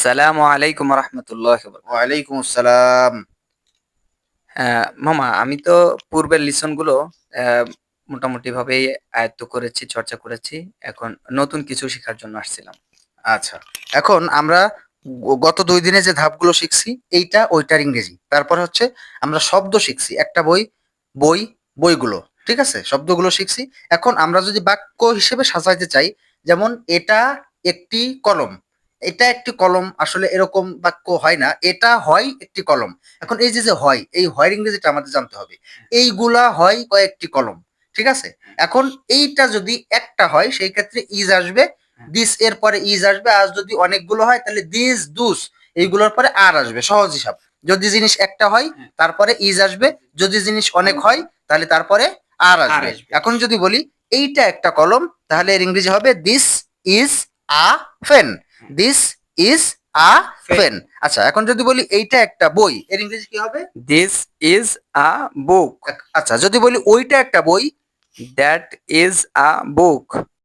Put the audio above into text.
আসসালামু আলাইকুম রহমতুল্লাহ। ওয়ালাইকুম আসসালাম। মামা, আমি তো পূর্বের লিসনগুলো আহ, মোটামুটি ভাবেই আয়ত্ত করেছি, চর্চা করেছি। এখন নতুন কিছু শেখার জন্য আসছিলাম। আচ্ছা, এখন আমরা গত 2 দিনে যে ধাপগুলো শিখছি, এইটা ওইটার ইংরেজি। তারপর হচ্ছে আমরা শব্দ শিখছি, একটা বই, বই, বইগুলো, ঠিক আছে, শব্দগুলো শিখছি। এখন আমরা যদি বাক্য হিসেবে সাজাইতে চাই, যেমন এটা একটি কলম, এটা একটি কলম, আসলে এরকম বাক্য হয় না, এটা হয় একটি কলম। এখন এই যে যে হয়, এই হয়ের ইংরেজিটা আমাদের জানতে হবে। এইগুলা হয় কয়েকটি কলম, ঠিক আছে। এখন এইটা যদি একটা হয় সেই ক্ষেত্রে ইজ আসবে, দিস এর পরে ইজ আসবে। আর যদি অনেকগুলো হয় তাহলে দিস, দুস, এইগুলোর পরে আর আসবে, সহজ হিসাব। যদি জিনিস একটা হয় তারপরে ইজ আসবে, যদি জিনিস অনেক হয় তাহলে তারপরে আর আসবে। এখন যদি বলি এইটা একটা কলম, তাহলে এর ইংরেজি হবে this is a pen, this is a pen. আচ্ছা, এখন যদি বলি এইটা একটা বই, এর ইংরেজি কি হবে? দিস ইজ আ বুক। আচ্ছা, যদি বলি ওইটা একটা বই, দ্যাট ইজ আ বুক।